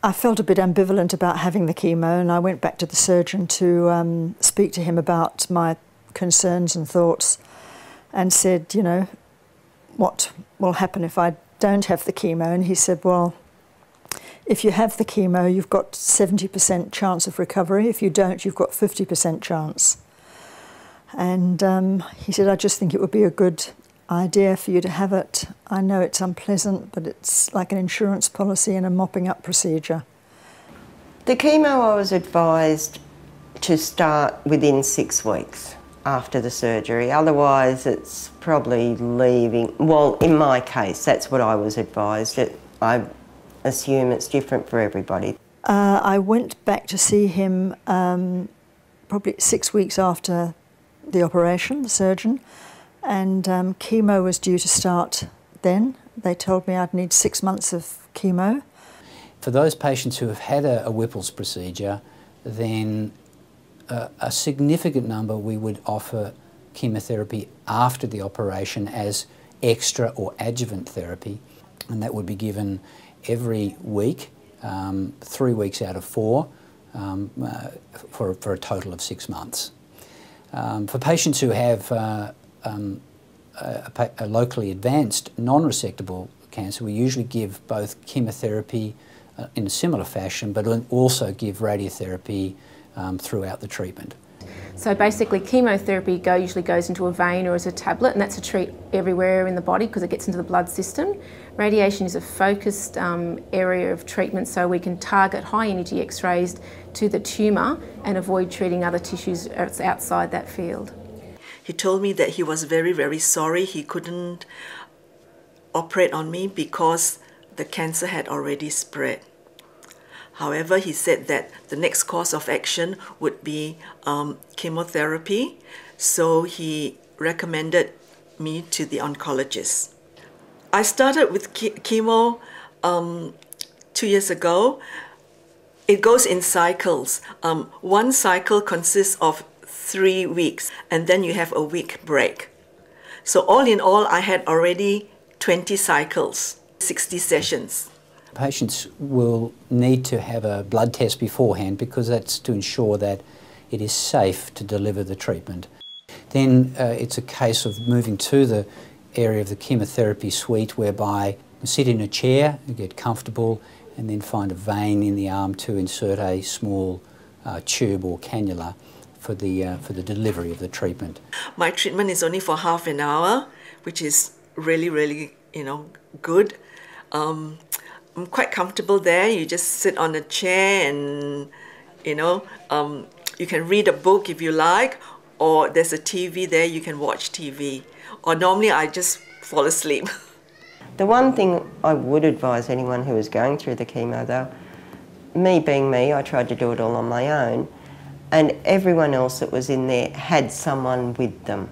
I felt a bit ambivalent about having the chemo, and I went back to the surgeon to speak to him about my concerns and thoughts, and said, you know, what will happen if I don't have the chemo? And he said, well, if you have the chemo, you've got 70% chance of recovery. If you don't, you've got 50% chance. And he said, I just think it would be a good idea for you to have it. I know it's unpleasant, but it's like an insurance policy and a mopping up procedure. The chemo I was advised to start within 6 weeks after the surgery. Otherwise it's probably leaving, well, in my case that's what I was advised. I assume it's different for everybody. I went back to see him probably 6 weeks after the operation, the surgeon, and chemo was due to start then. They told me I'd need 6 months of chemo. For those patients who have had a Whipple's procedure, then a significant number we would offer chemotherapy after the operation as extra or adjuvant therapy, and that would be given every week, 3 weeks out of 4, for a total of 6 months. For patients who have a locally advanced non-resectable cancer, we usually give both chemotherapy in a similar fashion, but also give radiotherapy throughout the treatment. So basically chemotherapy usually goes into a vein or as a tablet, and that's a treat everywhere in the body because it gets into the blood system. Radiation is a focused area of treatment, so we can target high energy X-rays to the tumour and avoid treating other tissues outside that field. He told me that he was very, very sorry he couldn't operate on me because the cancer had already spread. However, he said that the next course of action would be chemotherapy, so he recommended me to the oncologist. I started with chemo 2 years ago. It goes in cycles. One cycle consists of 3 weeks, and then you have a week break. So all in all, I had already 20 cycles, 60 sessions. Patients will need to have a blood test beforehand because that's to ensure that it is safe to deliver the treatment. Then it's a case of moving to the area of the chemotherapy suite whereby you sit in a chair, you get comfortable, and then find a vein in the arm to insert a small tube or cannula for the delivery of the treatment. My treatment is only for half an hour, which is really, really, good. I'm quite comfortable there. You just sit on a chair and, you can read a book if you like, or there's a TV there, you can watch TV. Or normally I just fall asleep. The one thing I would advise anyone who is going through the chemo though, me being me, I tried to do it all on my own, and everyone else that was in there had someone with them.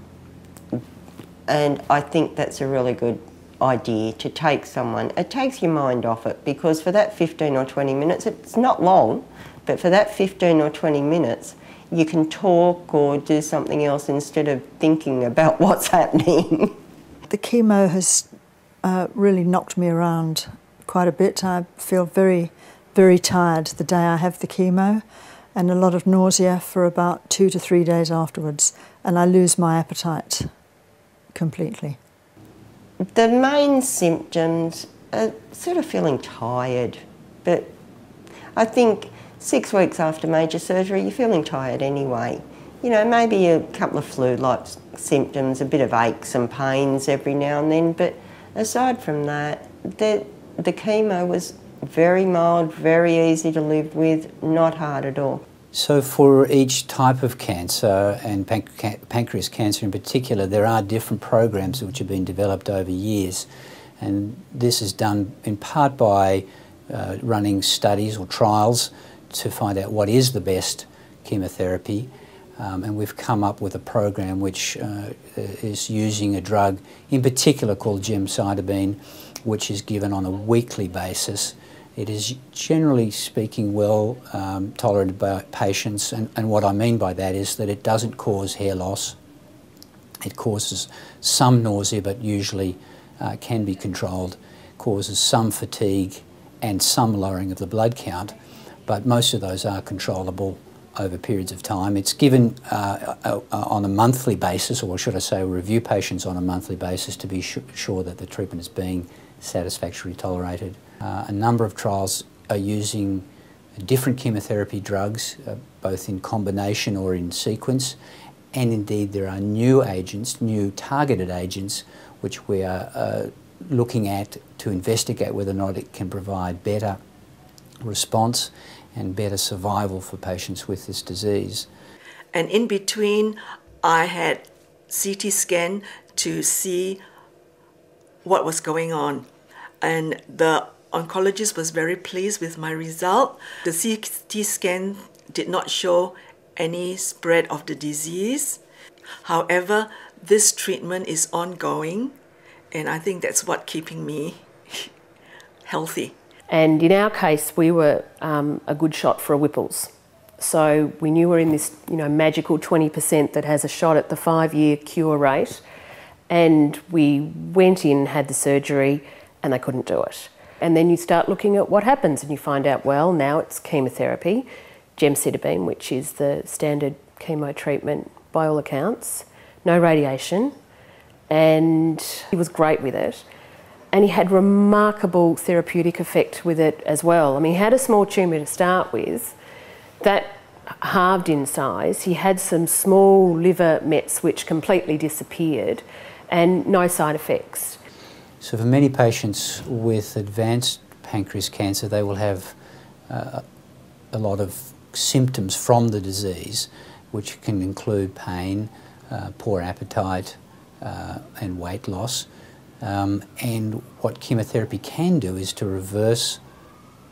And I think that's a really good idea to take someone. It takes your mind off it because for that 15 or 20 minutes, it's not long, but for that 15 or 20 minutes, you can talk or do something else instead of thinking about what's happening. The chemo has really knocked me around quite a bit. I feel very, very tired the day I have the chemo and a lot of nausea for about 2 to 3 days afterwards, and I lose my appetite completely. The main symptoms are sort of feeling tired, but I think 6 weeks after major surgery you're feeling tired anyway. Maybe a couple of flu-like symptoms, a bit of aches and pains every now and then, but aside from that, the chemo was very mild, very easy to live with, not hard at all. So for each type of cancer, and pancreas cancer in particular, there are different programs which have been developed over years, and this is done in part by running studies or trials to find out what is the best chemotherapy, and we've come up with a program which is using a drug in particular called gemcitabine, which is given on a weekly basis. It is generally speaking well tolerated by patients, and what I mean by that is that it doesn't cause hair loss, It causes some nausea, but usually can be controlled, causes some fatigue and some lowering of the blood count, but most of those are controllable over periods of time. It's given on a monthly basis, or should I say review patients on a monthly basis to be sure that the treatment is being satisfactorily tolerated. A number of trials are using different chemotherapy drugs, both in combination or in sequence, and indeed there are new agents, new targeted agents, which we are looking at to investigate whether or not it can provide better response and better survival for patients with this disease. And in between, I had CT scan to see what was going on. And the oncologist was very pleased with my result. The CT scan did not show any spread of the disease. However, this treatment is ongoing, and I think that's what keeping me healthy. And in our case, we were a good shot for a Whipple's. So we knew we're in this, magical 20% that has a shot at the 5-year cure rate. And we went in, had the surgery, and they couldn't do it. And then you start looking at what happens, and you find out, well, now it's chemotherapy, gemcitabine, which is the standard chemo treatment by all accounts, no radiation, and he was great with it. And he had remarkable therapeutic effect with it as well. I mean, he had a small tumour to start with. That halved in size. He had some small liver mets which completely disappeared and no side effects. So for many patients with advanced pancreas cancer, they will have a lot of symptoms from the disease, which can include pain, poor appetite, and weight loss. And what chemotherapy can do is to reverse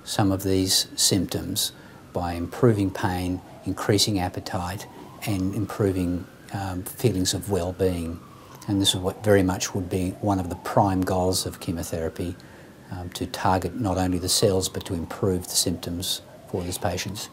some of these symptoms by improving pain, increasing appetite, and improving feelings of well-being. And this is what very much would be one of the prime goals of chemotherapy, to target not only the cells but to improve the symptoms for these patients.